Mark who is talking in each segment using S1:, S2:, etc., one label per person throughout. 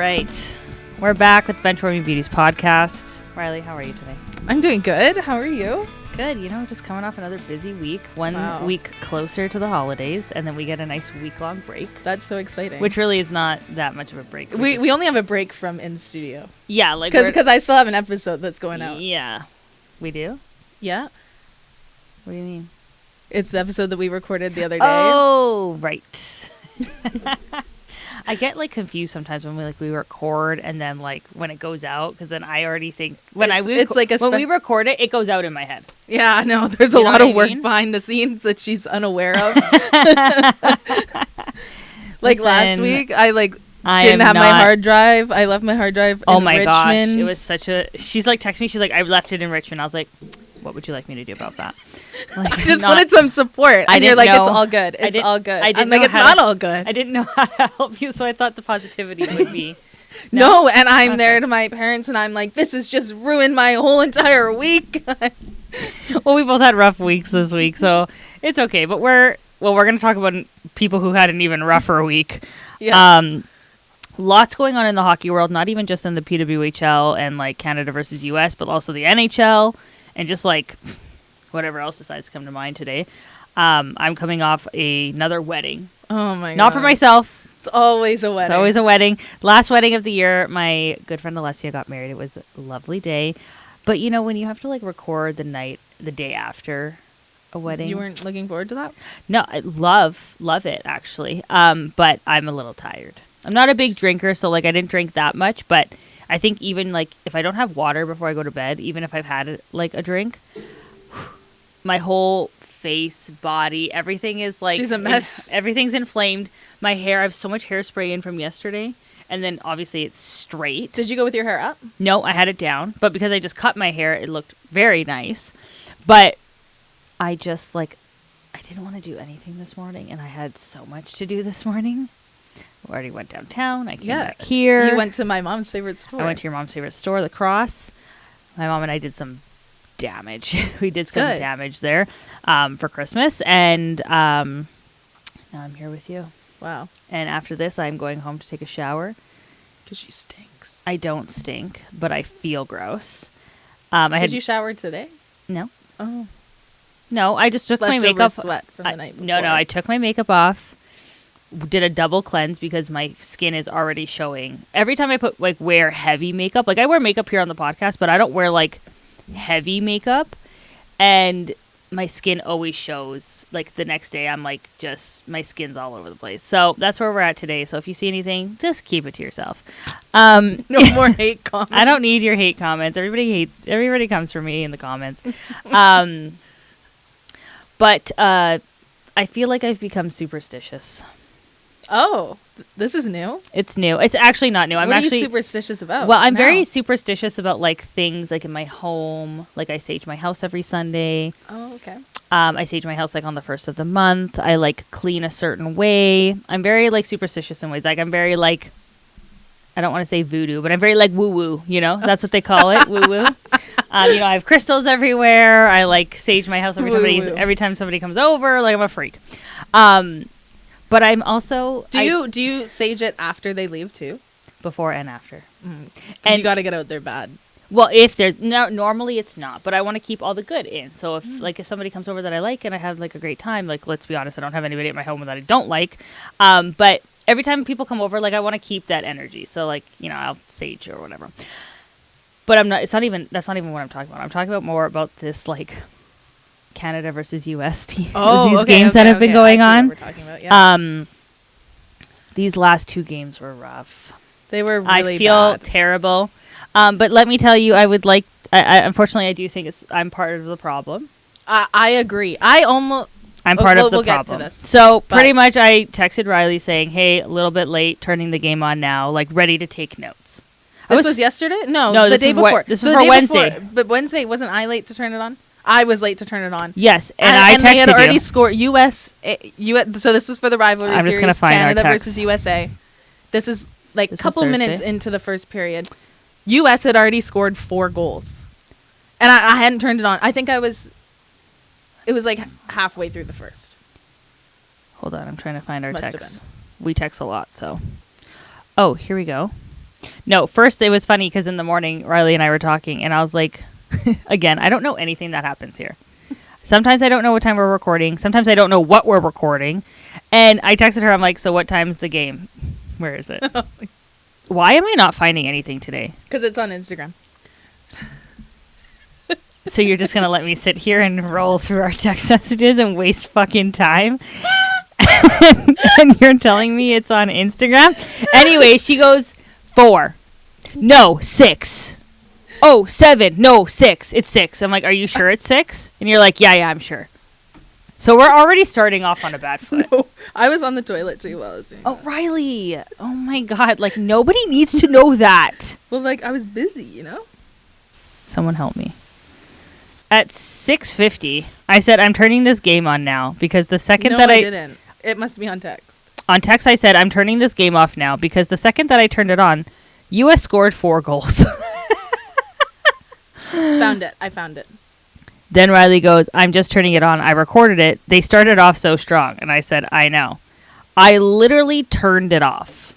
S1: right. We're back with the Benchwarming Beauties podcast. Rylee, how are you today?
S2: I'm doing good. How are you?
S1: Good. You know, just coming off another busy week. One week closer to the holidays, and then we get a nice week-long break.
S2: That's so exciting.
S1: Which really is not that much of a break.
S2: We only have a break from in studio.
S1: Yeah, like
S2: because I still have an episode that's going out.
S1: Yeah. We do?
S2: Yeah.
S1: What do you mean?
S2: It's the episode that we recorded the other day.
S1: Oh, right. I get like confused sometimes when we record and then like when it goes out, because then I already think when we record it, it goes out in my head.
S2: Yeah, no, there's a lot of work behind the scenes that she's unaware of. Last week, I didn't have my hard drive. I left my hard drive in Richmond. Oh my gosh,
S1: it was such a. She's like texting me. She's like, I left it in Richmond. I was like, what would you like me to do about that?
S2: Like, I just wanted some support. And you're like, it's all good. It's all good. I'm like, it's not all good.
S1: I didn't know how to help you, so I thought the positivity would be.
S2: No, and I'm there to my parents, and I'm like, this has just ruined my whole entire week.
S1: Well, we both had rough weeks this week, so it's okay. But we're going to talk about people who had an even rougher week. Yeah. Lots going on in the hockey world, not even just in the PWHL and like Canada versus US, but also the NHL and just like whatever else decides to come to mind today. I'm coming off another wedding.
S2: Oh my god.
S1: Not for myself.
S2: It's always a wedding.
S1: It's always a wedding. Last wedding of the year, my good friend Alessia got married. It was a lovely day. But you know, when you have to like record the day after a wedding.
S2: You weren't looking forward to that?
S1: No, I love it actually. But I'm a little tired. I'm not a big drinker, so like I didn't drink that much, but I think even like if I don't have water before I go to bed, even if I've had like a drink, my whole face, body, everything is like...
S2: She's a mess.
S1: Everything's inflamed. My hair, I have so much hairspray in from yesterday. And then obviously it's straight.
S2: Did you go with your hair up?
S1: No, I had it down. But because I just cut my hair, it looked very nice. But I just like... I didn't want to do anything this morning. And I had so much to do this morning. I already went downtown. I came back here.
S2: You went to my mom's favorite store.
S1: I went to your mom's favorite store, La Crosse. My mom and I did some damage. We did some damage there for Christmas, and now I'm here with you.
S2: Wow.
S1: And after this, I'm going home to take a shower.
S2: Because she stinks.
S1: I don't stink, but I feel gross.
S2: Did you shower today?
S1: No.
S2: Oh.
S1: No, I just took my makeup.
S2: Sweat from the night before.
S1: No, I took my makeup off. Did a double cleanse because my skin is already showing. Every time I wear heavy makeup, like I wear makeup here on the podcast, but I don't wear like heavy makeup, and my skin always shows. Like the next day I'm like, just my skin's all over the place. So that's where we're at today. So if you see anything, just keep it to yourself.
S2: No more hate comments.
S1: I don't need your hate comments. Everybody comes for me in the comments. But I feel like I've become superstitious.
S2: Oh, this is new?
S1: It's new. It's actually not new.
S2: What are you superstitious about?
S1: Well, I'm very superstitious about like things like in my home. Like I sage my house every Sunday.
S2: Oh, okay.
S1: I sage my house like on the first of the month. I like clean a certain way. I'm very like superstitious in ways. Like I'm very like, I don't want to say voodoo, but I'm very like woo woo. You know, that's what they call it, woo woo. You know, I have crystals everywhere. I like sage my house every time somebody comes over. Like I'm a freak. But I'm also...
S2: Do you sage it after they leave too?
S1: Before and after.
S2: And you got to get out there bad.
S1: Well, if there's... No, normally it's not. But I want to keep all the good in. So if somebody comes over that I like and I have like a great time, like let's be honest, I don't have anybody at my home that I don't like. But every time people come over, like I want to keep that energy. So like, you know, I'll sage or whatever. But that's not even what I'm talking about. I'm talking about more about this like... Canada versus US team. These games that have been going on. What we're talking about, yeah. These last two games were rough.
S2: They were really
S1: I feel
S2: bad.
S1: Terrible. But let me tell you, I would like. Unfortunately, I do think I'm part of the problem.
S2: I agree. I'm part
S1: of the problem.
S2: We'll get to this.
S1: So pretty much, I texted Rylee saying, "Hey, a little bit late, turning the game on now, like ready to take notes."
S2: This was yesterday? No, the day before.
S1: This was for Wednesday.
S2: But Wednesday, wasn't I late to turn it on? I was late to turn it on.
S1: Yes, and I texted
S2: they had already scored US. So this was for the Rivalry Series.
S1: I'm just gonna find
S2: Canada
S1: our text.
S2: versus USA. This is like a couple minutes into the first period. US had already scored 4 goals, and I hadn't turned it on. I think it was like halfway through the first.
S1: Hold on, I'm trying to find our text. We text a lot, so. Oh, here we go. No, first it was funny because in the morning, Rylee and I were talking, and I was like, again, I don't know anything that happens here. Sometimes I don't know what time we're recording. Sometimes I don't know what we're recording. And I texted her, I'm like, so what time's the game? Where is it? Why am I not finding anything today?
S2: Because it's on Instagram.
S1: So you're just going to let me sit here and roll through our text messages and waste fucking time? And you're telling me it's on Instagram? Anyway, she goes, 4. No, 6. Oh, 7. No, 6. It's 6. I'm like, are you sure it's 6? And you're like, yeah, I'm sure. So we're already starting off on a bad foot.
S2: No, I was on the toilet too while I was doing
S1: that. Rylee. Oh my God. Like, nobody needs to know that.
S2: Well, like, I was busy, you know?
S1: Someone help me. At 6:50, I said, I'm turning this game on now because the second that I
S2: didn't. It must be on text.
S1: On text, I said, I'm turning this game off now because the second that I turned it on, U.S. scored 4 goals.
S2: Found it. I found it.
S1: Then Rylee goes, I'm just turning it on. I recorded it. They started off so strong. And I said, I know. I literally turned it off.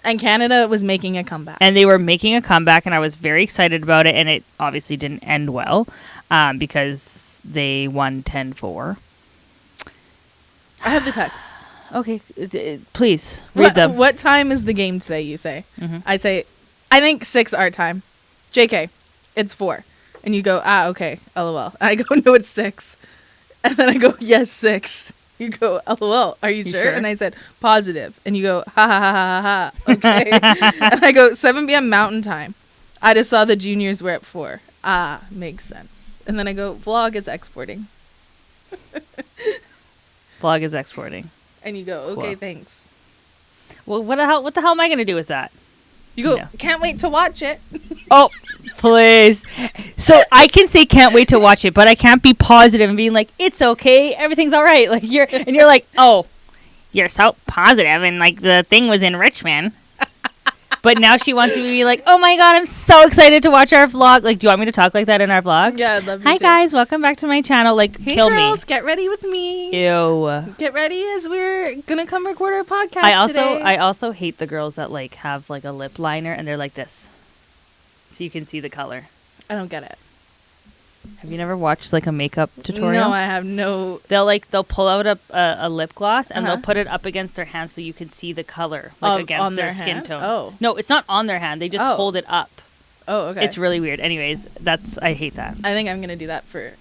S2: And Canada was making a comeback.
S1: And they were making a comeback, and I was very excited about it. And it obviously didn't end well because they won 10-4.
S2: I have the text.
S1: Okay. Please, read them.
S2: What time is the game today, you say? Mm-hmm. I say, I think 6 our time. JK, it's 4. And you go, okay, LOL. I go, no, it's 6. And then I go, yes, 6. You go, LOL, are you sure? And I said, positive. And you go, ha, ha, ha, ha, ha. Okay. And I go, 7 p.m. Mountain Time. I just saw the juniors were at 4. Makes sense. And then I go, vlog is exporting.
S1: Vlog is exporting.
S2: And you go, okay, thanks.
S1: Well, what the hell am I going to do with that?
S2: You go, can't wait to watch it.
S1: Oh, please. So I can say can't wait to watch it, but I can't be positive and being like, it's okay, everything's all right. Like you're like, oh, you're so positive, and like the thing was in Richmond. But now she wants me to be like, oh my God, I'm so excited to watch our vlog. Like, do you want me to talk like that in our vlog?
S2: Yeah, I'd love you
S1: Hi, guys. Welcome back to my channel. Like,
S2: hey,
S1: kill
S2: girls,
S1: me.
S2: Get ready with me.
S1: Ew.
S2: Get ready as we're going to come record our podcast today.
S1: I also hate the girls that, like, have, like, a lip liner and they're like this. So you can see the color.
S2: I don't get it.
S1: Have you never watched like a makeup tutorial?
S2: No, I have no.
S1: They'll pull out a lip gloss and they'll put it up against their hand so you can see the color like against their skin tone.
S2: Oh.
S1: No, it's not on their hand. They just hold it up.
S2: Oh, okay.
S1: It's really weird. Anyways, I hate that.
S2: I think I'm gonna do that for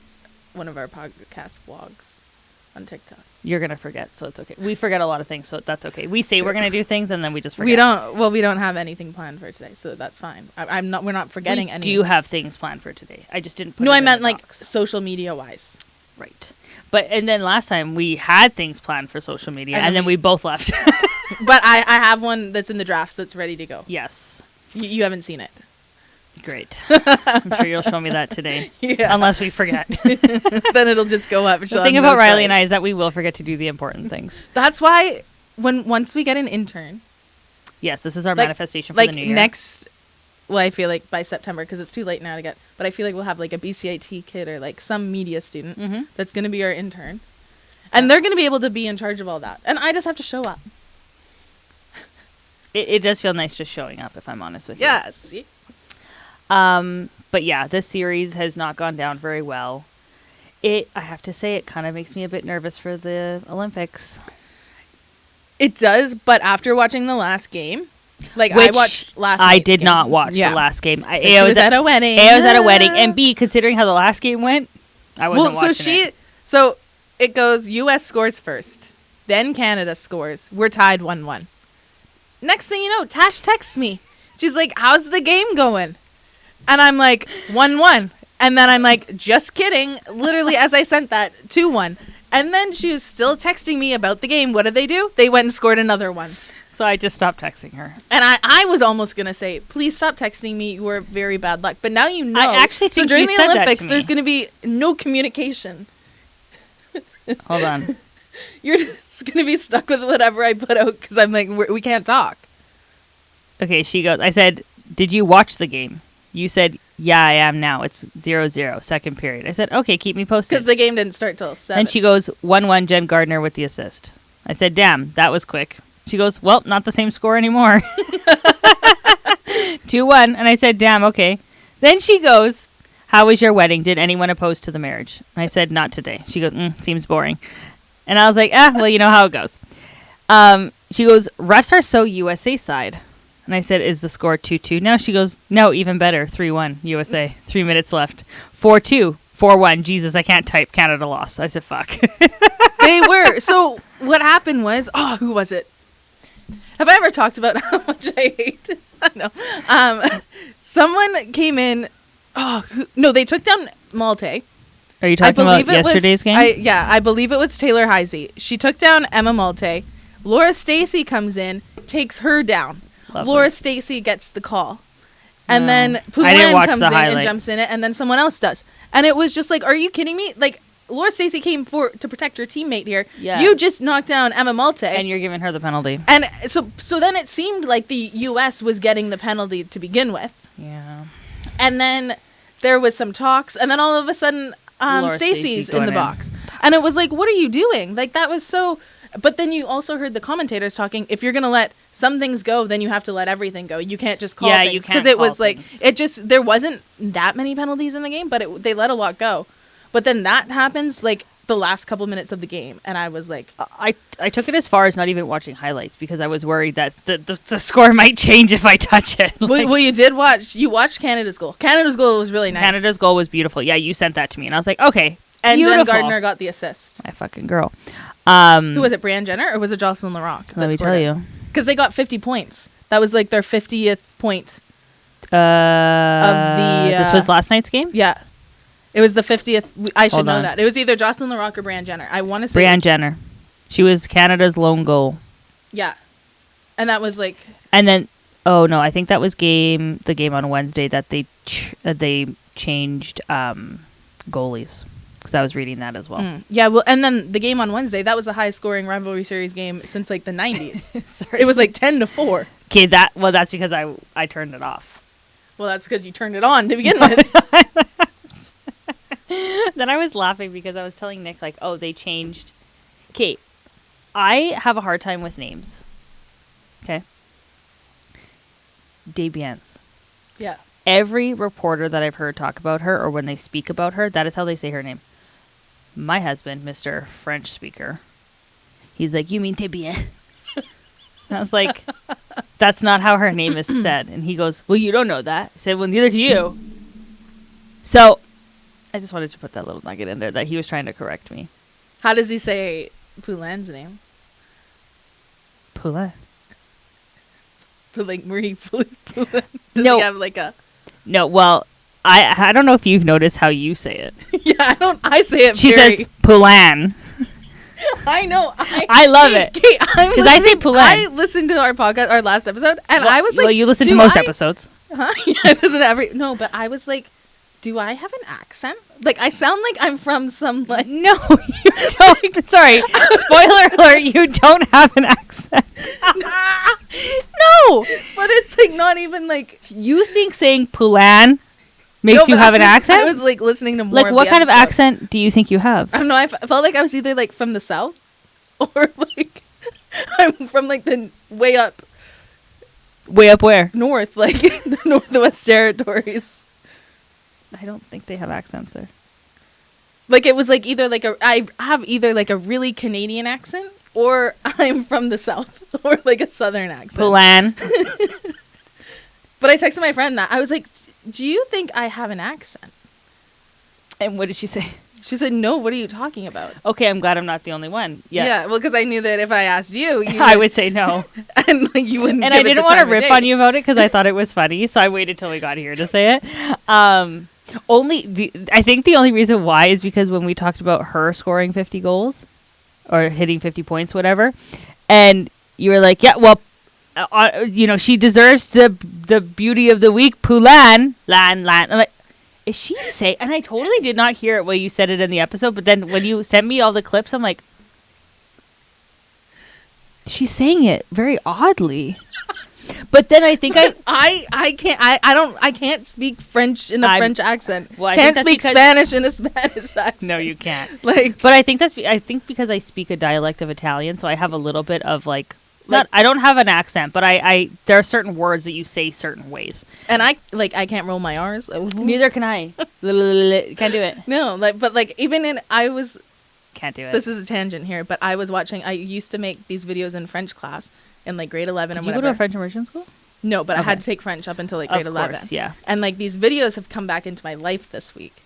S2: one of our podcast vlogs on TikTok.
S1: You're gonna forget, so it's okay. We forget a lot of things, so that's okay. We say we're gonna do things and then we just forget.
S2: We don't have anything planned for today, so that's fine. We're not forgetting anything.
S1: Do you have things planned for today? I just didn't put
S2: No,
S1: it
S2: I
S1: in
S2: meant
S1: the
S2: like
S1: docs.
S2: social media wise.
S1: Right. And then last time we had things planned for social media and then we both left.
S2: But I have one that's in the drafts that's ready to go.
S1: Yes.
S2: You haven't seen it.
S1: Great. I'm sure you'll show me that today.
S2: Yeah.
S1: Unless we forget.
S2: Then it'll just go up.
S1: The thing about Rylee and I is that we will forget to do the important things.
S2: That's why once we get an intern.
S1: Yes, this is our manifestation for the new year.
S2: I feel like by September, because it's too late now to get, but I feel like we'll have like a BCIT kid or like some media student that's going to be our intern. And they're going to be able to be in charge of all that. And I just have to show up.
S1: It does feel nice just showing up, if I'm honest with you.
S2: Yes.
S1: But yeah, this series has not gone down very well. I have to say, it kind of makes me a bit nervous for the Olympics.
S2: It does, but after watching the last game, I watched last
S1: I did not watch the last game.
S2: I was at a wedding.
S1: A, I was at a wedding, and B, considering how the last game went, I wasn't watching it.
S2: So it goes, U.S. scores first, then Canada scores. We're tied 1-1. Next thing you know, Tash texts me. She's like, how's the game going? And I'm like, 1-1. And then I'm like, just kidding. Literally, as I sent that, 2-1. And then she was still texting me about the game. What did they do? They went and scored another one.
S1: So I just stopped texting her.
S2: And I was almost going to say, please stop texting me. You are very bad luck. But now you know.
S1: I actually think
S2: during
S1: you
S2: the
S1: said
S2: Olympics,
S1: that to me.
S2: there's going to be no communication.
S1: Hold on.
S2: You're just going to be stuck with whatever I put out because I'm like, we can't talk.
S1: Okay, she goes, I said, did you watch the game? You said, yeah, I am now. It's 0-0, second period. I said, okay, keep me posted.
S2: Because the game didn't start till 7.
S1: And she goes, 1-1, Jen Gardner with the assist. I said, damn, that was quick. She goes, well, not the same score anymore. 2-1. And I said, damn, okay. Then she goes, how was your wedding? Did anyone oppose to the marriage? And I said, not today. She goes, seems boring. And I was like, well, you know how it goes. She goes, refs are so USA side. And I said, is the score 2-2 now? She goes, no, even better. 3-1 USA. 3 minutes left. 4-2. 4-1. Jesus, I can't type. Canada lost. I said, fuck.
S2: They were. So what happened was, who was it? Have I ever talked about how much I hate? No. Someone came in. No, they took down Malte.
S1: Are you talking about yesterday's game?
S2: I believe it was Taylor Heisey. She took down Emma Malte. Laura Stacey comes in, takes her down. Lovely. Laura Stacey gets the call. And then Poulin comes in and jumps in it, and then someone else does. And it was just like, are you kidding me? Like, Laura Stacey came to protect her teammate here. Yeah. You just knocked down Emma Malte.
S1: And you're giving her the penalty.
S2: And so then it seemed like the U.S. was getting the penalty to begin with.
S1: Yeah.
S2: And then there was some talks, and then all of a sudden, Stacey's in the box. And it was like, what are you doing? Like, that was so... But then you also heard the commentators talking, if you're going to let some things go, then you have to let everything go. You can't just call things.
S1: You can't.
S2: Because it was like, there wasn't that many penalties in the game, but they let a lot go. But then that happens, like, the last couple minutes of the game. And I was like...
S1: I took it as far as not even watching highlights because I was worried that the score might change if I touch it.
S2: Well, you watched Canada's goal. Canada's goal was really nice.
S1: Canada's goal was beautiful. Yeah, you sent that to me. And I was like, okay,
S2: and
S1: beautiful.
S2: Jen Gardner got the assist.
S1: My fucking girl.
S2: Who was it, Brianne Jenner, or was it Jocelyn Larocque?
S1: Let me tell you.
S2: Because they got 50 points. That was like their 50th point
S1: of the... this was last night's game?
S2: Yeah. It was the 50th. I should know that. It was either Jocelyn Larocque or Brianne Jenner. I want to say...
S1: Brianne Jenner. She was Canada's lone goal.
S2: Yeah. And that was like...
S1: And then... Oh, no. I think that was the game on Wednesday that they changed goalies. Because I was reading that as well.
S2: Yeah, well, and then the game on Wednesday, that was the highest scoring Rivalry Series game since like the 90s. It was like 10-4.
S1: Okay, that's because I turned it off.
S2: Well, that's because you turned it on to begin with.
S1: Then I was laughing because I was telling Nick, like, oh, they changed. Okay, I have a hard time with names. Okay. Debiens.
S2: Yeah.
S1: Every reporter that I've heard talk about her or when they speak about her, that is how they say her name. My husband, Mr. French speaker, he's like, you mean Debiens? And I was like, that's not how her name is said. And he goes, well, you don't know that. I said, well, neither do you. So I just wanted to put that little nugget in there that he was trying to correct me.
S2: How does he say Poulin's name?
S1: Poulin.
S2: Like Marie Poulin. Does he have like a...
S1: No, well, I don't know if you've noticed how you say it.
S2: Yeah, I say it
S1: She says Poulin.
S2: I know.
S1: I love it. Because I say Poulin.
S2: I listened to our podcast, our last episode, and I was like...
S1: Well, you listen to most episodes.
S2: Huh? Yeah, I listen to every... No, but I was like, do I have an accent? Like, I sound like I'm from some, like...
S1: No, you don't. Sorry. Spoiler alert, you don't have an accent. No.
S2: But it's, like, not even, like...
S1: You think saying Poulin makes you have an accent?
S2: I was, like, listening to more
S1: Like, what kind of accent do you think you have?
S2: I don't know. I felt like I was either, like, from the South or, like, I'm from, like, the way up...
S1: Way up where?
S2: North, like, the Northwest Territories.
S1: I don't think they have accents there.
S2: Like, it was, like, I have either, like, a really Canadian accent or I'm from the South or, like, a Southern accent.
S1: Poulin.
S2: But I texted my friend that. I was like, do you think I have an accent?
S1: And what did she say?
S2: She said, no, what are you talking about?
S1: Okay, I'm glad I'm not the only one.
S2: Yeah, well, because I knew that if I asked you
S1: I would say no.
S2: And like, you wouldn't.
S1: And I didn't want to rip on you about it because I thought it was funny, so I waited till we got here to say it. I think the only reason why is because when we talked about her scoring 50 goals or hitting 50 points, whatever, and you were like, yeah, well, she deserves the beauty of the week, Poulin, lan. I'm like, is she say? And I totally did not hear it when you said it in the episode, but then when you sent me all the clips, I'm like, she's saying it very oddly. But then I think
S2: I can't speak French in a French accent.
S1: Well, I
S2: can't speak Spanish in a Spanish accent.
S1: No, you can't.
S2: Like,
S1: but I think because I speak a dialect of Italian, so I have a little bit of like I don't have an accent, but I there are certain words that you say certain ways.
S2: And I can't roll my R's.
S1: Neither can I. Can't do it.
S2: No, but even
S1: can't do it.
S2: This is a tangent here, but I used to make these videos in French class in like grade 11
S1: Did
S2: and
S1: you
S2: whatever.
S1: go to a French immersion school?
S2: No, but I had to take French up until like grade 11.
S1: Yeah.
S2: And like these videos have come back into my life this week.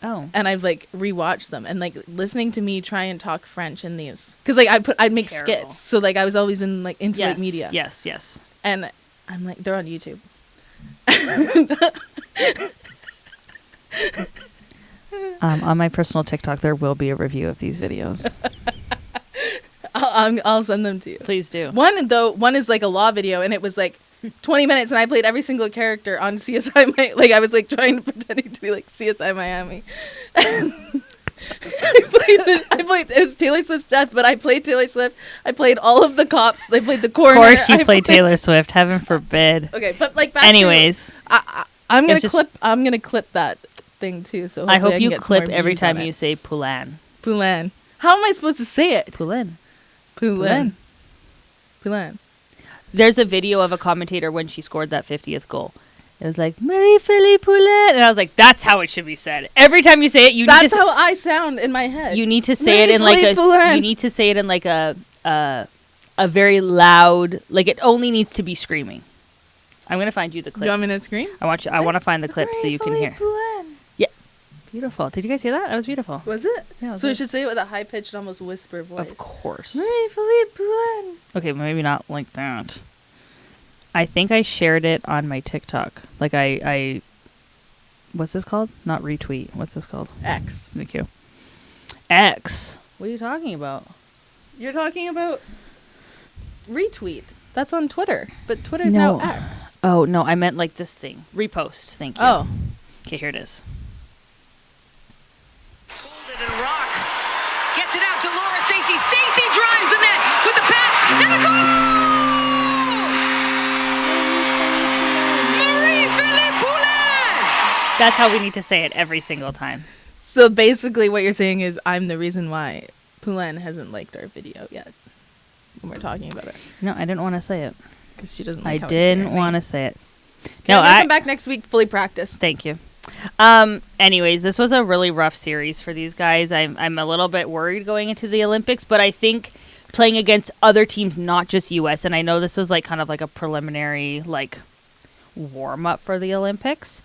S1: Oh.
S2: And I've like rewatched them and like listening to me try and talk French in these, because like I'd make skits, so like I was always into like media.
S1: Yes.
S2: And I'm like, they're on YouTube.
S1: On my personal TikTok, there will be a review of these videos.
S2: I'll send them to you.
S1: Please do.
S2: One is like a law video, and it was like 20 minutes, and I played every single character on CSI. Like I was like pretending to be like CSI Miami. I played it was Taylor Swift's death, but I played Taylor Swift. I played all of the cops. They played the coroner.
S1: Of course, you played Taylor Swift. Heaven forbid.
S2: Okay, but like back
S1: anyways,
S2: I'm gonna clip that thing too. So
S1: I hope you clip every time you say Poulin.
S2: Poulin. How am I supposed to say it?
S1: Poulin.
S2: Poulin. Poulin.
S1: There's a video of a commentator when she scored that 50th goal. It was like Marie-Philippe Poulin, and I was like, "That's how it should be said." Every time you say it,
S2: That's how I sound in my head.
S1: You need to say it in like a.
S2: Poulin.
S1: You need to say it in like a very loud. Like it only needs to be screaming. I'm gonna find you the clip.
S2: You want me to scream?
S1: I want to find the clip so you can hear.
S2: Poulin.
S1: Yeah, beautiful. Did you guys hear that? That was beautiful.
S2: Was it?
S1: Yeah. It was
S2: so we should say it with a high pitched, almost whisper voice.
S1: Of course.
S2: Marie-Philippe Poulin.
S1: Okay, maybe not like that. I think I shared it on my TikTok. Like I what's this called? Not retweet. What's this called?
S2: X.
S1: Thank you. X. What are you talking about?
S2: You're talking about retweet. That's on Twitter, but Twitter's now X.
S1: Oh, no, I meant like this thing. Repost. Thank you.
S2: Oh.
S1: Okay, here it is.
S3: Hold it and Rock gets it out to Laura Stacey. Stacey drives the net with the pass and a goal!
S1: That's how we need to say it every single time.
S2: So basically what you're saying is I'm the reason why Poulin hasn't liked our video yet when we're talking about it.
S1: No, I didn't want to say it.
S2: Because she doesn't like how
S1: I didn't want to say it.
S2: No, I come back next week fully practiced.
S1: Thank you. Anyways, this was a really rough series for these guys. I'm a little bit worried going into the Olympics, but I think playing against other teams, not just US, and I know this was like kind of like a preliminary like warm up for the Olympics.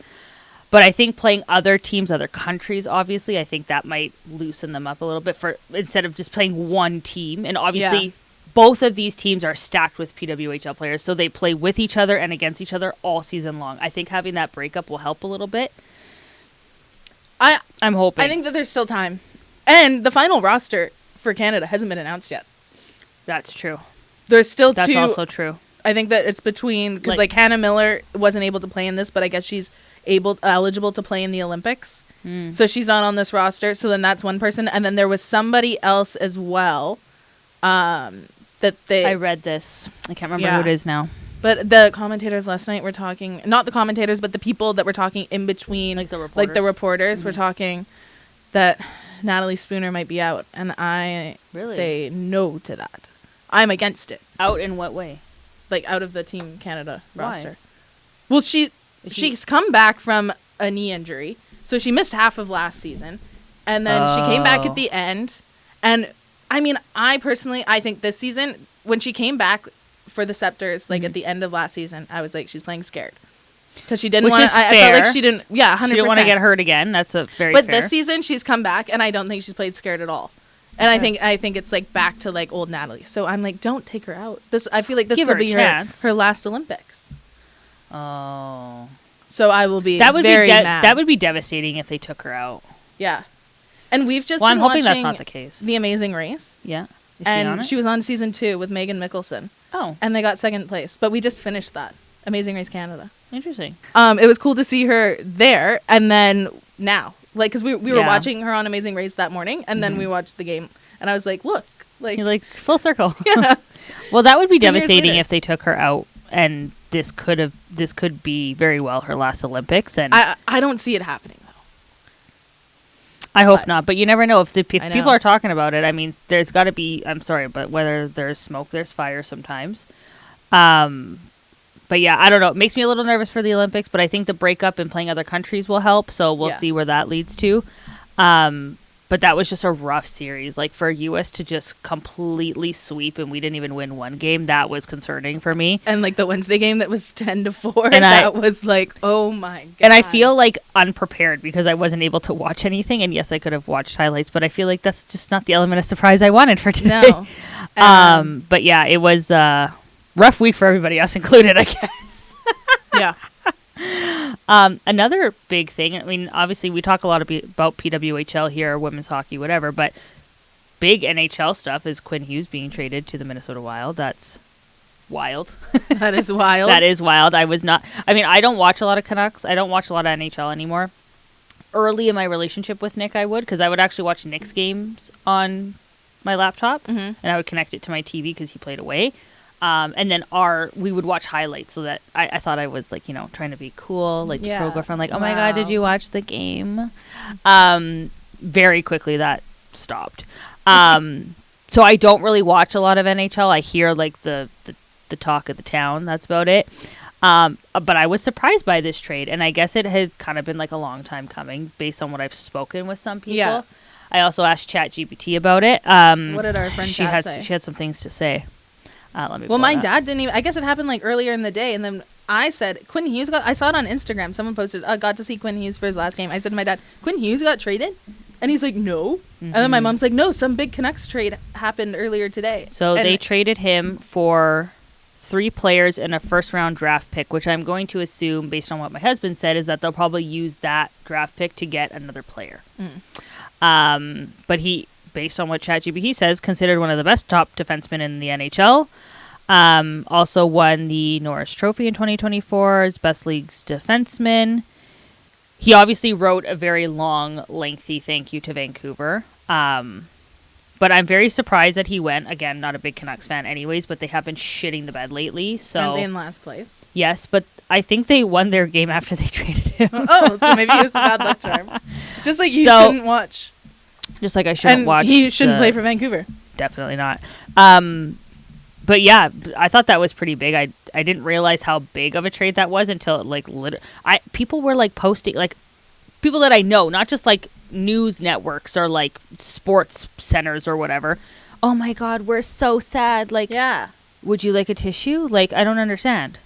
S1: But I think playing other teams, other countries, obviously, I think that might loosen them up a little bit for instead of just playing one team. And obviously, both of these teams are stacked with PWHL players, so they play with each other and against each other all season long. I think having that breakup will help a little bit. I'm hoping.
S2: I think that there's still time. And the final roster for Canada hasn't been announced yet.
S1: That's true.
S2: There's still
S1: That's
S2: two.
S1: That's also true.
S2: I think that it's between, because like Hannah Miller wasn't able to play in this, but I guess she's eligible to play in the Olympics. So she's not on this roster. So then that's one person. And then there was somebody else as well that they...
S1: I read this. I can't remember who it is now.
S2: But the commentators last night were talking, not the commentators, but the people that were talking in between,
S1: like the reporters,
S2: were talking that Natalie Spooner might be out. And I say no to that. I'm against it.
S1: Out in what way?
S2: Like out of the Team Canada roster.
S1: Why?
S2: Well, she's come back from a knee injury, so she missed half of last season, and then she came back at the end. And I mean, I think this season when she came back for the Scepters, like at the end of last season, I was like, she's playing scared because she didn't want. I felt like she didn't. Yeah, 100%.
S1: She didn't want to get hurt again. That's a very.
S2: But
S1: fair.
S2: this season, she's come back, and I don't think she's played scared at all. And I think it's like back to like old Natalie. So I'm like, don't take her out. I feel like this could be her last Olympics.
S1: Oh.
S2: So I will be very mad.
S1: That would be devastating if they took her out.
S2: Yeah. And we've just
S1: been
S2: I'm
S1: hoping that's not the case.
S2: The Amazing Race.
S1: Yeah.
S2: And she was on season 2 with Megan Mickelson.
S1: Oh.
S2: And they got second place. But we just finished that. Amazing Race Canada.
S1: Interesting.
S2: It was cool to see her there. And then now. Like, because we were watching her on Amazing Race that morning. And then we watched the game. And I was like, look.
S1: You're like, full circle.
S2: Yeah.
S1: Well, that would be devastating if they took her out. And this could be very well her last Olympics. And
S2: I don't see it happening, though.
S1: I hope not, but you never know. If
S2: I know.
S1: people are talking about it, I mean, there's got to be. I'm sorry, but whether there's smoke, there's fire sometimes. But yeah, I don't know. It makes me a little nervous for the Olympics, but I think the breakup and playing other countries will help. So we'll see where that leads to. But that was just a rough series. Like for U.S. to just completely sweep and we didn't even win one game, that was concerning for me.
S2: And like the Wednesday game that was 10-4, and that was like, oh my god.
S1: And I feel like unprepared because I wasn't able to watch anything. And yes, I could have watched highlights, but I feel like that's just not the element of surprise I wanted for today.
S2: No.
S1: But yeah, it was a rough week for everybody, us included, I guess.
S2: Yeah.
S1: Another big thing, I mean, obviously we talk a lot about PWHL here, women's hockey, whatever, but big NHL stuff is Quinn Hughes being traded to the Minnesota Wild. That's wild.
S2: That is wild.
S1: That is wild. I don't watch a lot of Canucks. I don't watch a lot of NHL anymore. Early in my relationship with Nick, I would, because I would actually watch Nick's games on my laptop, and I would connect it to my TV because he played away. And then we would watch highlights so that I thought I was like, trying to be cool, like the pro girlfriend, like, oh my God, did you watch the game? Very quickly that stopped. So I don't really watch a lot of NHL. I hear like the talk of the town. That's about it. But I was surprised by this trade, and I guess it had kind of been like a long time coming based on what I've spoken with some people. Yeah. I also asked Chat GPT about it.
S2: What did our friend Chat say?
S1: She had some things to say.
S2: My dad didn't even. I guess it happened like earlier in the day, and then I said Quinn Hughes I saw it on Instagram. Someone posted, got to see Quinn Hughes for his last game. I said to my dad, Quinn Hughes got traded, and he's like, no. Mm-hmm. And then my mom's like, no, some big Canucks trade happened earlier today.
S1: So they traded him for 3 players and a first-round draft pick, which I'm going to assume, based on what my husband said, is that they'll probably use that draft pick to get another player. But he, based on what ChatGPT says, considered one of the best top defensemen in the NHL. Also won the Norris Trophy in 2024 as Best League's defenseman. He obviously wrote a very long, lengthy thank you to Vancouver. But I'm very surprised that he went. Again, not a big Canucks fan anyways, but they have been shitting the bed lately. So
S2: aren't they in last place?
S1: Yes, but I think they won their game after they traded him.
S2: So maybe it was a bad luck charm. Just like you shouldn't watch.
S1: Just like I shouldn't watch.
S2: He shouldn't play for Vancouver.
S1: Definitely not. But yeah, I thought that was pretty big. I didn't realize how big of a trade that was until people were like posting, like people that I know, not just like news networks or like sports centers or whatever. Oh my God, we're so sad. Like,
S2: yeah.
S1: Would you like a tissue? Like, I don't understand.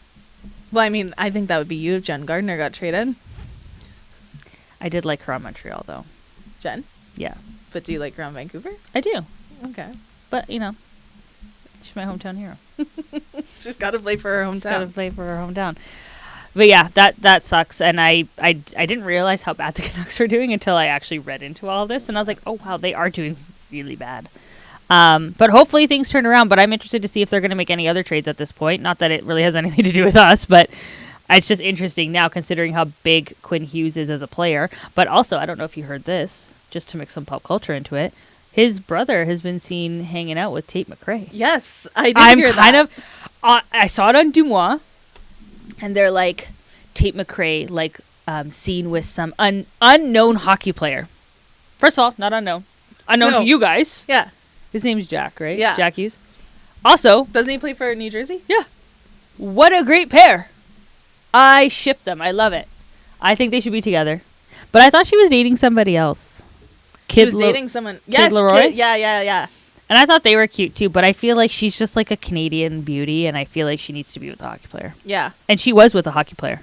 S2: Well, I mean, I think that would be you if Jen Gardner got traded.
S1: I did like her on Montreal though.
S2: Jen?
S1: Yeah.
S2: But do you like her on Vancouver?
S1: I do.
S2: Okay.
S1: But, she's my hometown hero.
S2: She's got to play for her hometown.
S1: She's got to play for her hometown. But yeah, that sucks. And I didn't realize how bad the Canucks were doing until I actually read into all this. And I was like, oh, wow, they are doing really bad. But hopefully things turn around. But I'm interested to see if they're going to make any other trades at this point. Not that it really has anything to do with us, but it's just interesting now considering how big Quinn Hughes is as a player. But also, I don't know if you heard this, just to mix some pop culture into it. His brother has been seen hanging out with Tate McRae.
S2: Yes, I did hear that.
S1: I saw it on Dumois, and they're like, Tate McRae, like, seen with some unknown hockey player. First of all, not unknown. Unknown to you guys.
S2: Yeah.
S1: His name's Jack, right?
S2: Yeah.
S1: Jack Hughes. Also.
S2: Doesn't he play for New Jersey?
S1: Yeah. What a great pair. I ship them. I love it. I think they should be together. But I thought she was dating somebody else.
S2: She was dating someone. Yes,
S1: Kid Leroy?
S2: Yeah.
S1: And I thought they were cute too, but I feel like she's just like a Canadian beauty, and I feel like she needs to be with a hockey player.
S2: Yeah.
S1: And she was with a hockey player.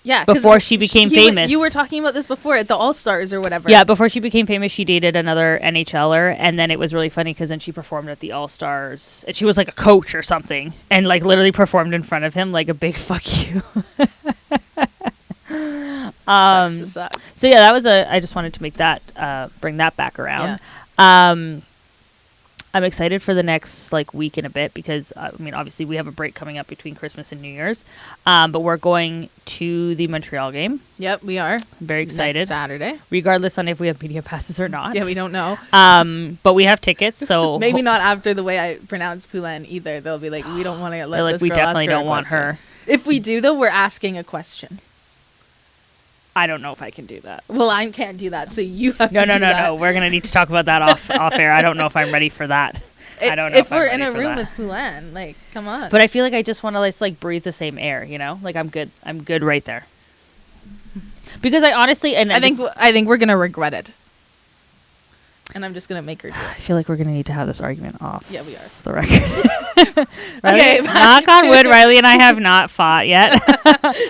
S2: Yeah.
S1: Before she became famous.
S2: You were talking about this before at the All-Stars or whatever.
S1: Yeah, before she became famous, she dated another NHLer, and then it was really funny because then she performed at the All-Stars, and she was like a coach or something, and like literally performed in front of him like a big fuck you. So yeah, that was I just wanted to make that bring that back around. Yeah. I'm excited for the next like week and a bit because I mean obviously we have a break coming up between Christmas and New Year's, but we're going to the Montreal game.
S2: Yep, we are.
S1: I'm very excited.
S2: Next Saturday,
S1: regardless on if we have media passes or not.
S2: Yeah, we don't know.
S1: But we have tickets, so
S2: maybe not after the way I pronounce Poulin either. They'll be like, we don't want to let this girl ask her a question.
S1: We definitely don't want her.
S2: If we do though, we're asking a question.
S1: I don't know if I can do that.
S2: Well, I can't do that, so you have
S1: No,
S2: to
S1: no,
S2: do
S1: no,
S2: that.
S1: no. We're gonna need to talk about that off air. I don't know if I'm ready for that. I don't know
S2: if
S1: I'm
S2: we're
S1: ready
S2: in a
S1: for
S2: room
S1: that.
S2: with Mulan. Like, come on.
S1: But I feel like I just want to like breathe the same air. You know, like I'm good. I'm good right there. Because I honestly, and
S2: I think we're gonna regret it. And I'm just gonna make her do
S1: I
S2: it.
S1: feel like we're gonna need to have this argument off.
S2: Yeah, we are.
S1: The record.
S2: Okay,
S1: Knock on wood. Rylee and I have not fought yet.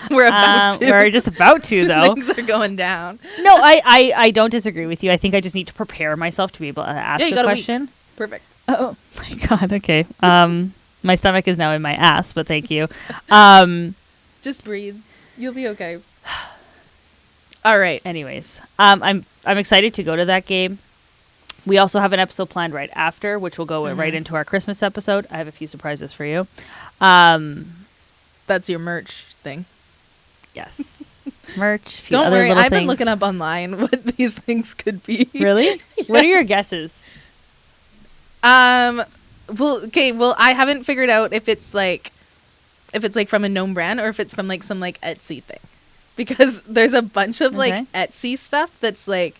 S2: We're about to.
S1: We're just about to, though.
S2: Things are going down.
S1: No, I don't disagree with you. I think I just need to prepare myself to be able to ask
S2: Yeah, you
S1: the
S2: got a
S1: question.
S2: week. Perfect.
S1: Oh my god. Okay. My stomach is now in my ass, but thank you.
S2: Just breathe. You'll be okay. All right.
S1: Anyways, I'm excited to go to that game. We also have an episode planned right after, which will go right into our Christmas episode. I have a few surprises for you.
S2: That's your merch thing.
S1: Yes. Merch. Few
S2: Don't
S1: other
S2: worry.
S1: little
S2: I've been
S1: things.
S2: looking up online what these things could be.
S1: Really?
S2: Yeah.
S1: What are your guesses?
S2: Well, okay. Well, I haven't figured out if it's like from a known brand or if it's from like some like Etsy thing, because there's a bunch of like
S1: Okay.
S2: Etsy stuff that's like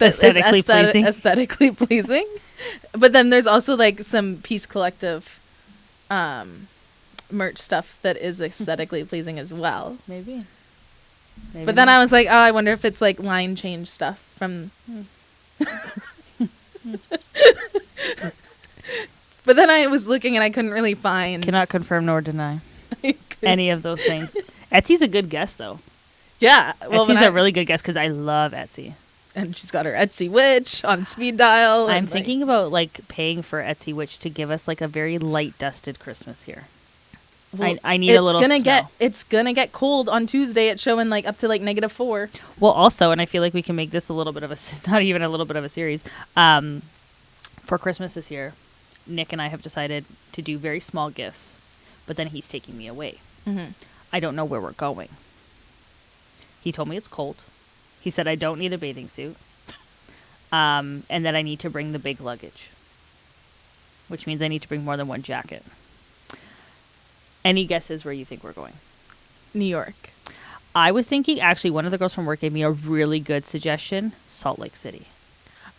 S1: Aesthetically
S2: pleasing, but then there's also like some Peace Collective, merch stuff that is aesthetically pleasing as well.
S1: Maybe.
S2: But then I was like, oh, I wonder if it's like line change stuff from. But then I was looking and I couldn't really find.
S1: Cannot confirm nor deny any of those things. Etsy's a good guess, though.
S2: Yeah, well,
S1: Etsy's a really good guess because I love Etsy.
S2: and she's got her Etsy witch on speed dial.
S1: I'm thinking about like paying for Etsy witch to give us like a very light dusted Christmas here.
S2: Well,
S1: I need a little snow.
S2: It's gonna get cold on Tuesday. It's showing like up to like -4.
S1: Well, also, and I feel like we can make this a little bit of not even a little bit of a series. For Christmas this year, Nick and I have decided to do very small gifts, but then he's taking me away.
S2: Mm-hmm.
S1: I don't know where we're going. He told me it's cold. He said I don't need a bathing suit, and that I need to bring the big luggage, which means I need to bring more than one jacket. Any guesses where you think we're going?
S2: New York.
S1: I was thinking, actually, one of the girls from work gave me a really good suggestion, Salt Lake City.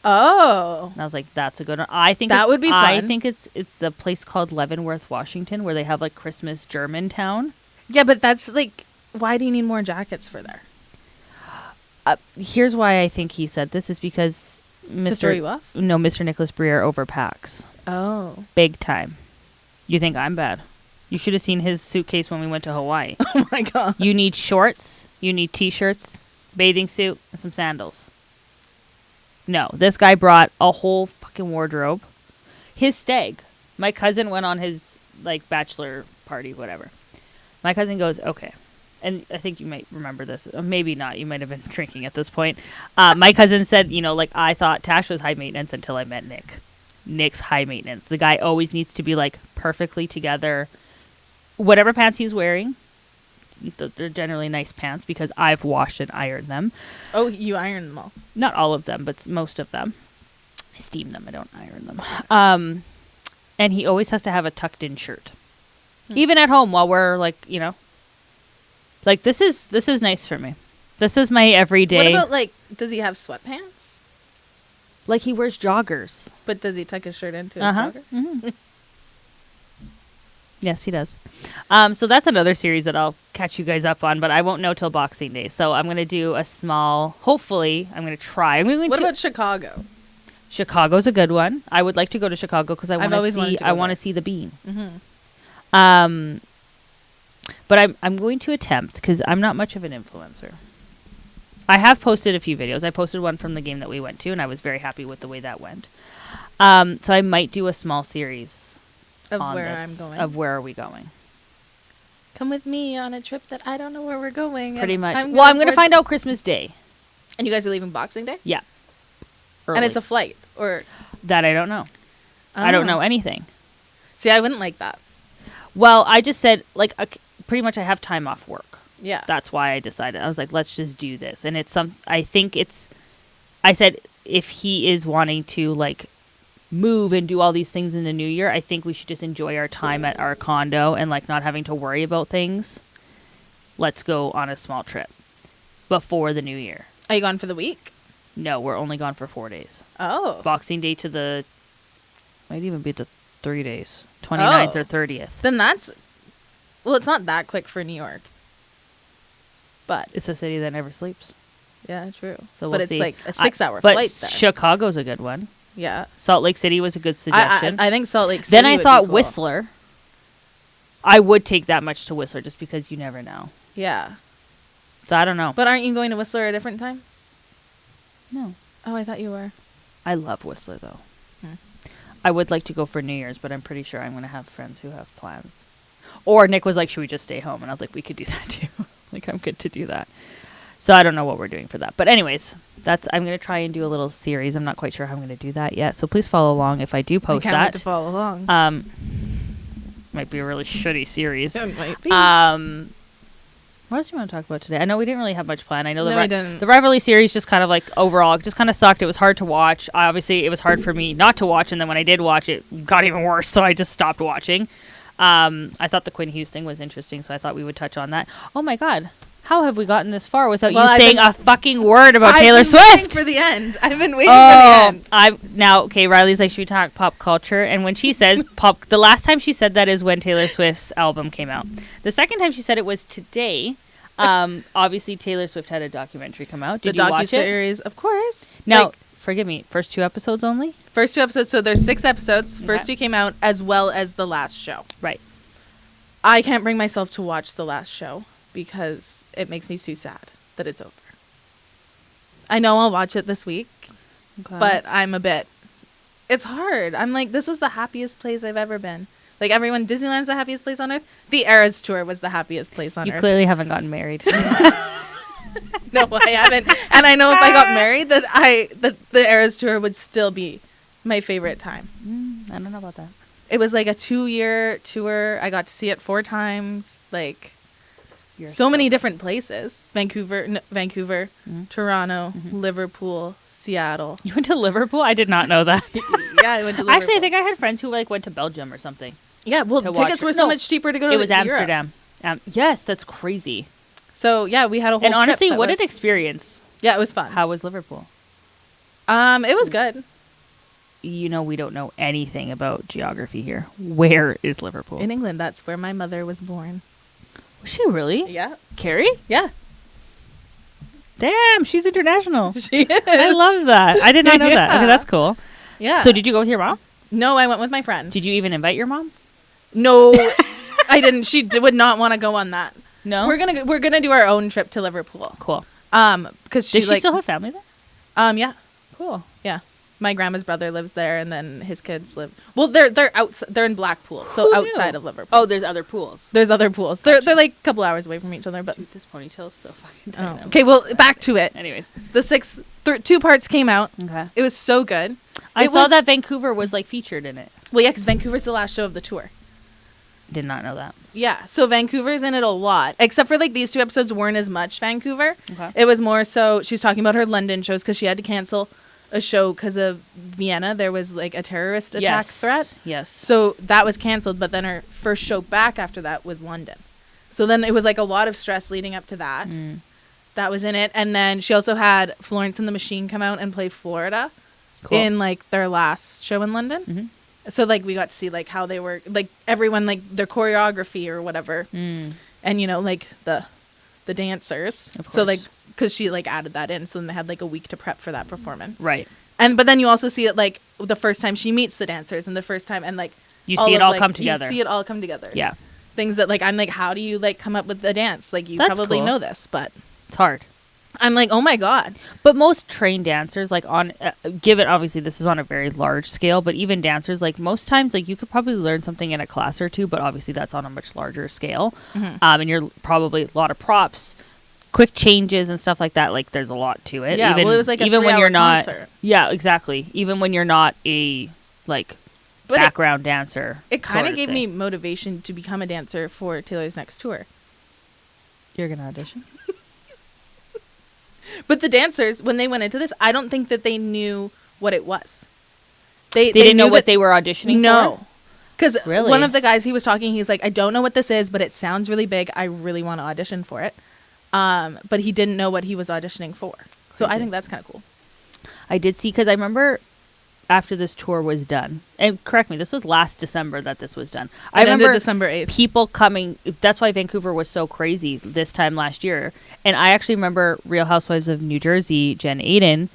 S2: Oh.
S1: And I was like, that's a good one. I think
S2: that would be fun.
S1: I think it's a place called Leavenworth, Washington, where they have like Christmas Germantown.
S2: Yeah, but that's like, why do you need more jackets for there?
S1: Here's why I think he said this is because
S2: To throw you off?
S1: No, Mr. Nicholas Breer overpacks.
S2: Oh.
S1: Big time. You think I'm bad? You should have seen his suitcase when we went to Hawaii.
S2: Oh my god.
S1: You need shorts, you need t-shirts, bathing suit, and some sandals. No, this guy brought a whole fucking wardrobe. His stag. My cousin went on his like bachelor party, whatever. My cousin goes, okay. And I think you might remember this. Maybe not. You might have been drinking at this point. My cousin said, like, I thought Tash was high maintenance until I met Nick. Nick's high maintenance. The guy always needs to be, like, perfectly together. Whatever pants he's wearing, they're generally nice pants because I've washed and ironed them.
S2: Oh, you iron them all.
S1: Not all of them, but most of them. I steam them. I don't iron them. And he always has to have a tucked-in shirt. Even at home while we're, like, like, this is nice for me. This is my everyday.
S2: What about, like, does he have sweatpants?
S1: Like, he wears joggers.
S2: But does he tuck his shirt into his joggers?
S1: Mm-hmm. Yes, he does. So that's another series that I'll catch you guys up on, but I won't know till Boxing Day. So I'm going to do a small, hopefully, I'm going to try.
S2: What about Chicago?
S1: Chicago's a good one. I would like to go to Chicago because I want to see the Bean.
S2: Mm-hmm.
S1: But I'm going to attempt because I'm not much of an influencer. I have posted a few videos. I posted one from the game that we went to, and I was very happy with the way that went. So I might do a small series
S2: of
S1: on
S2: where
S1: this,
S2: I'm going.
S1: of where are we going.
S2: Come with me on a trip that I don't know where we're going.
S1: Pretty much. I'm going to find out Christmas Day.
S2: And you guys are leaving Boxing Day?
S1: Yeah. Early.
S2: And it's a flight, or
S1: that I don't know. I don't know anything.
S2: See, I wouldn't like that.
S1: Well, I just said, like, pretty much I have time off work.
S2: Yeah.
S1: That's why I decided. I was like, let's just do this. And I said, if he is wanting to, like, move and do all these things in the new year, I think we should just enjoy our time at our condo and, like, not having to worry about things. Let's go on a small trip. before the new year.
S2: Are you gone for the week?
S1: No, we're only gone for 4 days.
S2: Oh.
S1: Boxing Day to the... Might even be to 3 days. 29th or 30th.
S2: Then that's... Well, it's not that quick for New York. But...
S1: It's a city that never sleeps.
S2: Yeah, true.
S1: So we'll
S2: but
S1: see.
S2: It's like a 6-hour
S1: but
S2: flight there.
S1: Chicago's a good one.
S2: Yeah.
S1: Salt Lake City was a good suggestion.
S2: I think Salt Lake City
S1: Then I
S2: would
S1: thought
S2: be cool.
S1: Whistler. I would take that much to Whistler just because you never know.
S2: Yeah.
S1: So I don't know.
S2: But aren't you going to Whistler at a different time?
S1: No.
S2: Oh, I thought you were.
S1: I love Whistler, though. I would like to go for New Year's, but I'm pretty sure I'm going to have friends who have plans. Or Nick was like, should we just stay home? And I was like, we could do that, too. Like, I'm good to do that. So I don't know what we're doing for that. But anyways, I'm going to try and do a little series. I'm not quite sure how I'm going to do that yet. So please follow along if I do post
S2: I can't
S1: that.
S2: wait to follow along.
S1: Might be a really shitty series.
S2: It might be.
S1: What else do you want to talk about today? I know we didn't really have much planned. I know
S2: we didn't.
S1: the Rivalry Series just kind of like overall just kind of sucked. It was hard to watch. Obviously, it was hard for me not to watch, and then when I did watch it, got even worse. So I just stopped watching. I thought the Quinn Hughes thing was interesting, so I thought we would touch on that. Oh my God, how have we gotten this far without you saying a fucking word about Taylor Swift?
S2: For the end, I've been waiting for the end.
S1: Okay. Riley's like, should we talk pop culture? And when she says pop, the last time she said that is when Taylor Swift's album came out. The second time she said it was today. Obviously, Taylor Swift had a documentary come out. Did you watch it?
S2: The docuseries, of course.
S1: Now, forgive me, first 2 episodes only?
S2: First 2 episodes, so there's 6 episodes. First 2 came out as well as the last show.
S1: Right.
S2: I can't bring myself to watch the last show because it makes me too sad that it's over. I know I'll watch it this week, but I'm a bit... It's hard. I'm like, this was the happiest place I've ever been. Like, everyone, Disneyland's the happiest place on earth. The Eras Tour was the happiest place on earth.
S1: You clearly haven't gotten married.
S2: No, I haven't. And I know if I got married, that the Eras Tour would still be my favorite time.
S1: I don't know about that.
S2: It was like a 2-year tour. I got to see it 4 times. Like, so many different places. Vancouver, Toronto, Liverpool, Seattle.
S1: You went to Liverpool? I did not know that.
S2: Yeah, I went to Liverpool.
S1: Actually, I think I had friends who like went to Belgium or something.
S2: Yeah, well, tickets were so much cheaper to go to Europe.
S1: It was Amsterdam. Yes, that's crazy.
S2: So, yeah, we had a whole
S1: And honestly,
S2: trip
S1: what an experience.
S2: Yeah, it was fun.
S1: How was Liverpool?
S2: It was good.
S1: You know, we don't know anything about geography here. Where is Liverpool?
S2: In England. That's where my mother was born.
S1: Was she really?
S2: Yeah.
S1: Carrie?
S2: Yeah.
S1: Damn, she's international.
S2: She is.
S1: I love that. I did not know that. Okay, that's cool.
S2: Yeah.
S1: So did you go with your mom?
S2: No, I went with my friend.
S1: Did you even invite your mom?
S2: No, I didn't. She would not want to go on that.
S1: No.
S2: We're gonna do our own trip to Liverpool.
S1: Cool.
S2: Because
S1: Does she still have family there?
S2: Yeah.
S1: Cool.
S2: Yeah. My grandma's brother lives there, and then his kids live. Well, they're outside. They're in Blackpool, so
S1: Who
S2: outside
S1: knew?
S2: of Liverpool.
S1: Oh, there's other pools.
S2: There's other pools.
S1: Gotcha.
S2: They're like a couple hours away from each other, but
S1: Dude, this ponytail's so fucking tight.
S2: okay. Well, back to it.
S1: Anyways,
S2: The 2 parts came out.
S1: okay.
S2: It was so good.
S1: I saw that Vancouver was like featured in it.
S2: Well, yeah, because Vancouver's the last show of the tour.
S1: Did not know that.
S2: Yeah, so Vancouver's in it a lot, except for like these 2 episodes weren't as much Vancouver.
S1: Okay.
S2: It was more so she was talking about her London shows because she had to cancel a show because of Vienna. There was like a terrorist attack threat.
S1: Yes.
S2: So that was canceled, but then her first show back after that was London. So then it was like a lot of stress leading up to that. That was in it. And then she also had Florence and the Machine come out and play Florida in like their last show in London.
S1: Mm-hmm.
S2: So like we got to see like how they were, like everyone, like their choreography or whatever. And you know, like the dancers.
S1: Of course.
S2: So like, because she like added that in, so then they had like a week to prep for that performance.
S1: Right.
S2: But then you also see it like the first time she meets the dancers, and the first time, and like
S1: You see it all come
S2: You
S1: together.
S2: see it all come together.
S1: Yeah.
S2: Things that like I'm like, how do you like come up with the dance? Like you
S1: That's
S2: probably
S1: cool.
S2: know this, but
S1: It's hard.
S2: I'm like, oh my god.
S1: But most trained dancers, like on, given obviously this is on a very large scale, but even dancers, like most times, like you could probably learn something in a class or 2, but obviously that's on a much larger scale. And you're probably a lot of props, quick changes and stuff like that. Like there's a lot to it.
S2: Yeah,
S1: even,
S2: well, it was like a
S1: even when
S2: 3-hour
S1: you're not,
S2: concert.
S1: Yeah, exactly. Even when you're not a like
S2: But
S1: background dancer.
S2: It kind
S1: so
S2: of
S1: to
S2: gave
S1: say.
S2: me motivation to become a dancer for Taylor's next tour.
S1: You're gonna audition.
S2: But the dancers, when they went into this, I don't think that they knew what it was.
S1: They didn't know what they were auditioning for?
S2: No. Because
S1: Really?
S2: one of the guys he was talking, he's like, I don't know what this is, but it sounds really big. I really want to audition for it. but he didn't know what he was auditioning for. So I think that's kind of cool.
S1: I did see, because I remember after this tour was done, and correct me, this was last December that this was done. I remember
S2: December 8th.
S1: People coming. That's why Vancouver was so crazy this time last year. And I actually remember Real Housewives of New Jersey, Jen Aiden,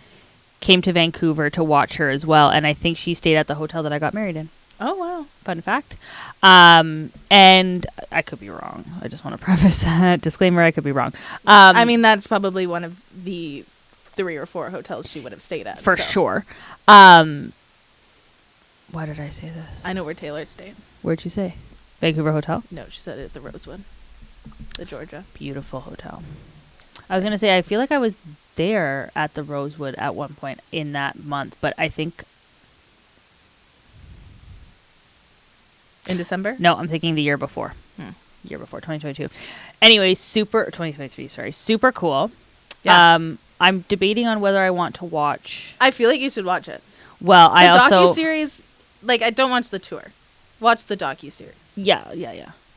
S1: came to Vancouver to watch her as well. And I think she stayed at the hotel that I got married in.
S2: Oh, wow.
S1: Fun fact. And I could be wrong. I just want to preface that. Disclaimer, I could be wrong.
S2: I mean, that's probably one of the 3 or 4 hotels she would have stayed at.
S1: For
S2: so.
S1: sure. Why did I say this?
S2: I know where Taylor's staying.
S1: Where'd you say? Vancouver Hotel?
S2: No, she said it at the Rosewood. The Georgia.
S1: Beautiful hotel. I was going to say, I feel like I was there at the Rosewood at one point in that month, but I think...
S2: In December?
S1: No, I'm thinking the year before. Year before, 2022. Anyway, 2023, sorry. Super cool.
S2: Yeah.
S1: I'm debating on whether I want to watch...
S2: I feel like you should watch it.
S1: Well, I also...
S2: The docuseries, like, I don't watch the tour. Watch the docuseries.
S1: Yeah.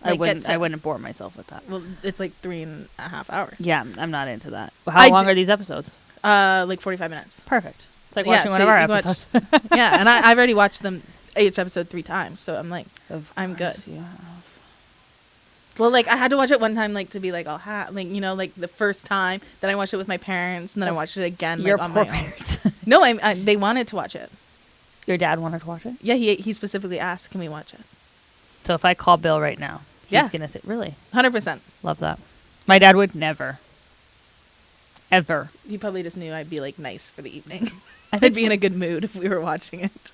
S2: Like,
S1: I wouldn't bore myself with that.
S2: Well, it's like 3.5 hours.
S1: Yeah, I'm not into that. How long are these episodes?
S2: Like 45 minutes.
S1: Perfect. It's like watching one of our episodes.
S2: Yeah, and I've already watched them each episode 3 times, so I'm like, I'm good. Well, like, I had to watch it one time, like, to be like, like, you know, like the first time. Then I watched it with my parents, and then I watched it again, like, on my
S1: parents.
S2: own. No, they wanted to watch it.
S1: Your dad wanted to watch it?
S2: Yeah, he specifically asked, can we watch it?
S1: So if I call Bill right now, he's going to say, really?
S2: 100%.
S1: Love that. My dad would never. Ever.
S2: He probably just knew I'd be, like, nice for the evening. I'd be in a good mood if we were watching it.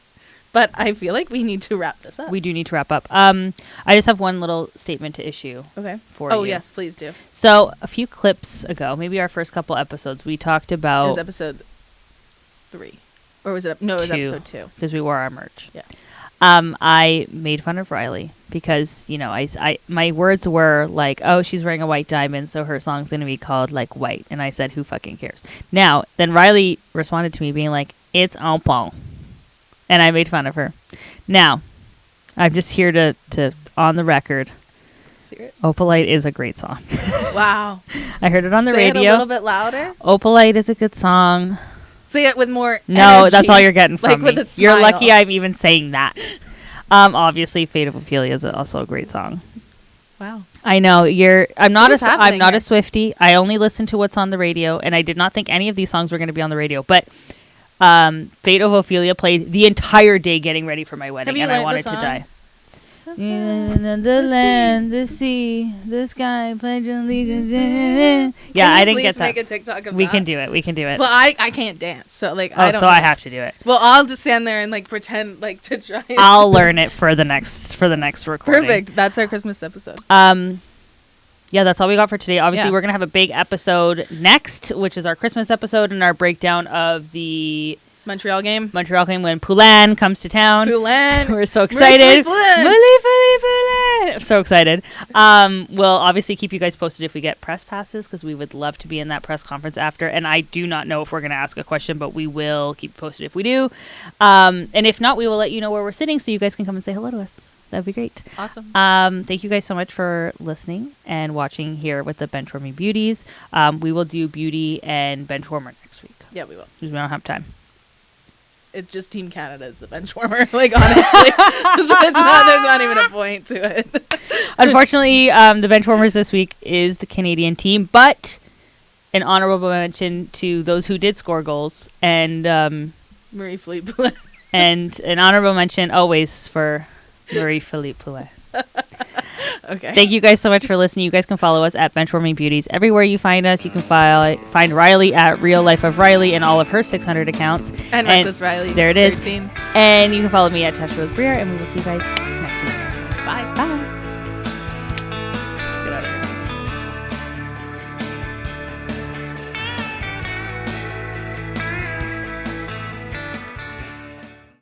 S2: But I feel like we need to wrap this up.
S1: We do need to wrap up. I just have one little statement to issue.
S2: Okay.
S1: For you.
S2: Oh, yes, please do.
S1: So a few clips ago, maybe our first couple episodes, we talked about...
S2: It was episode 3. Or was it... No, it was episode 2.
S1: Because we wore our merch.
S2: Yeah.
S1: I made fun of Rylee because, you know, I my words were like, oh, she's wearing a white diamond, so her song's going to be called, like, White. And I said, who fucking cares? Now, then Rylee responded to me being like, it's Opal. And I made fun of her. Now, I'm just here to on the record. Opalite is a great song.
S2: Wow.
S1: I heard it on the
S2: radio.
S1: radio.
S2: Say it a little bit louder.
S1: Opalite is a good song.
S2: Say it with more
S1: No,
S2: energy.
S1: that's all you're getting from
S2: like
S1: me.
S2: With a smile.
S1: You're lucky I'm even saying that. Obviously, Fate of Ophelia is also a great song.
S2: Wow.
S1: I know I'm not a Swiftie. I only listen to what's on the radio, and I did not think any of these songs were going to be on the radio. But Fate of Ophelia played the entire day getting ready for my wedding, and I wanted to die. The land, the sea, the sky, pledge allegiance. Yeah, I didn't get that.
S2: Make a TikTok of
S1: we
S2: that?
S1: can do it. We can do it.
S2: Well, I can't dance, so like
S1: I don't. I have to do it.
S2: Well, I'll just stand there and like pretend like to try.
S1: I'll learn it for the next recording.
S2: Perfect. That's our Christmas episode.
S1: Yeah, that's all we got for today. Obviously, we're gonna have a big episode next, which is our Christmas episode and our breakdown of the
S2: Montreal game
S1: when Poulin comes to town.
S2: Poulin.
S1: We're so excited. I'm so excited. We'll obviously keep you guys posted if we get press passes, because we would love to be in that press conference after. And I do not know if we're going to ask a question, but we will keep posted if we do. And if not, we will let you know where we're sitting so you guys can come and say hello to us. That'd be great.
S2: Awesome.
S1: Thank you guys so much for listening and watching here with the Benchwarming Beauties. We will do Beauty and Benchwarmer next week.
S2: Yeah, we will.
S1: Because we don't have time.
S2: It's just Team Canada is the benchwarmer, like, honestly. So there's not even a point to it.
S1: Unfortunately, the benchwarmers this week is the Canadian team, but an honorable mention to those who did score goals, and
S2: Marie-Philippe Poulin.
S1: And an honorable mention always for Marie-Philippe Poulin.
S2: Okay.
S1: Thank you guys so much for listening. You guys can follow us at Benchwarming Beauties. Everywhere you find us, you can find Rylee at Real Life of Rylee and all of her 600 accounts.
S2: And Reckless Rylee.
S1: There it is.
S2: 13.
S1: And you can follow me at Tasha Rose Breer, and we will see you guys next week.
S2: Bye.
S1: Bye.